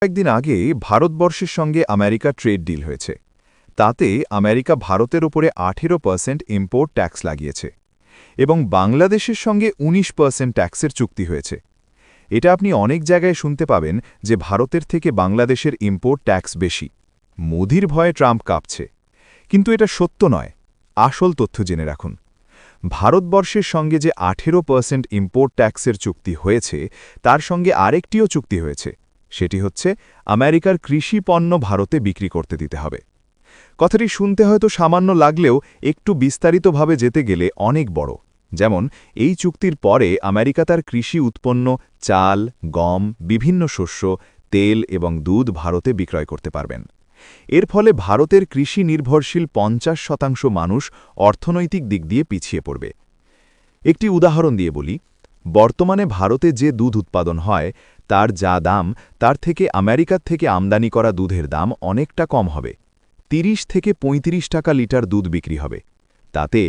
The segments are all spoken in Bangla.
কয়েকদিন আগে ভারতবর্ষের সঙ্গে আমেরিকা ট্রেড ডিল হয়েছে। তাতে আমেরিকা ভারতের ওপরে 18% ইম্পোর্ট ট্যাক্স লাগিয়েছে এবং বাংলাদেশের সঙ্গে 19% ট্যাক্সের চুক্তি হয়েছে। এটা আপনি অনেক জায়গায় শুনতে পাবেন যে ভারতের থেকে বাংলাদেশের ইম্পোর্ট ট্যাক্স বেশি। মোদির ভয়ে ট্রাম্প কাঁপছে, কিন্তু এটা সত্য নয়। আসল তথ্য জেনে রাখুন। ভারতবর্ষের সঙ্গে যে 18% ইম্পোর্ট ট্যাক্সের চুক্তি হয়েছে, তার সঙ্গে আরেকটিও চুক্তি হয়েছে। সেটি হচ্ছে আমেরিকার কৃষি পণ্য ভারতে বিক্রি করতে দিতে হবে। কথাটি শুনতে হয়তো সামান্য লাগলেও একটু বিস্তারিতভাবে যেতে গেলে অনেক বড়। যেমন, এই চুক্তির পরে আমেরিকা তার কৃষি উৎপন্ন চাল, গম, বিভিন্ন শস্য, তেল এবং দুধ ভারতে বিক্রয় করতে পারবেন। এর ফলে ভারতের কৃষি নির্ভরশীল 50% মানুষ অর্থনৈতিক দিক দিয়ে পিছিয়ে পড়বে। একটি উদাহরণ দিয়ে বলি, বর্তমানে ভারতে যে দুধ উৎপাদন হয় তার যা দাম, তার থেকে আমেরিকার থেকে আমদানি করা দুধের দাম অনেকটা কম হবে। 30 থেকে 35 টাকা লিটার দুধ বিক্রি হবে। তাতে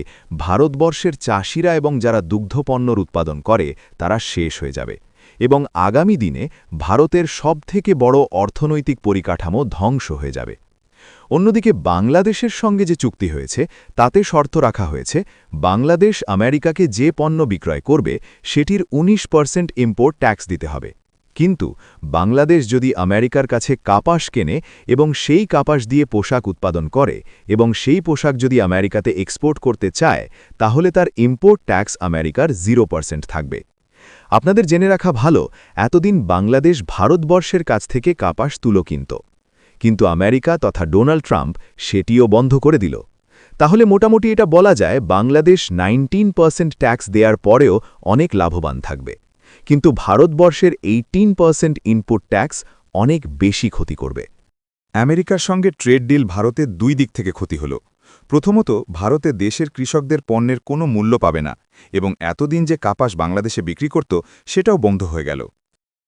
ভারতবর্ষের চাষিরা এবং যারা দুগ্ধপণ্যর উৎপাদন করে তারা শেষ হয়ে যাবে এবং আগামী দিনে ভারতের সবথেকে বড় অর্থনৈতিক পরিকাঠামো ধ্বংস হয়ে যাবে। অন্যদিকে বাংলাদেশের সঙ্গে যে চুক্তি হয়েছে তাতে শর্ত রাখা হয়েছে, বাংলাদেশ আমেরিকাকে যে পণ্য বিক্রয় করবে সেটির 19% ইম্পোর্ট ট্যাক্স দিতে হবে। কিন্তু বাংলাদেশ যদি আমেরিকার কাছে কাপাস কেনে এবং সেই কাপাস দিয়ে পোশাক উৎপাদন করে এবং সেই পোশাক যদি আমেরিকাতে এক্সপোর্ট করতে চায়, তাহলে তার ইম্পোর্ট ট্যাক্স আমেরিকার 0% থাকবে। আপনাদের জেনে রাখা ভালো, এতদিন বাংলাদেশ ভারতবর্ষের কাছ থেকে কাপাস তুলো কিনত, কিন্তু আমেরিকা তথা ডোনাল্ড ট্রাম্প সেটিও বন্ধ করে দিল। তাহলে মোটামুটি এটা বলা যায় বাংলাদেশ 19% ট্যাক্স দেওয়ার পরেও অনেক লাভবান থাকবে, কিন্তু ভারতবর্ষের 18% ইনপুট ট্যাক্স অনেক বেশি ক্ষতি করবে। আমেরিকার সঙ্গে ট্রেড ডিল ভারতের দুই দিক থেকে ক্ষতি হল। প্রথমত, ভারতে দেশের কৃষকদের পণ্যের কোনো মূল্য পাবে না এবং এতদিন যে কাপাস বাংলাদেশে বিক্রি করত সেটাও বন্ধ হয়ে গেল।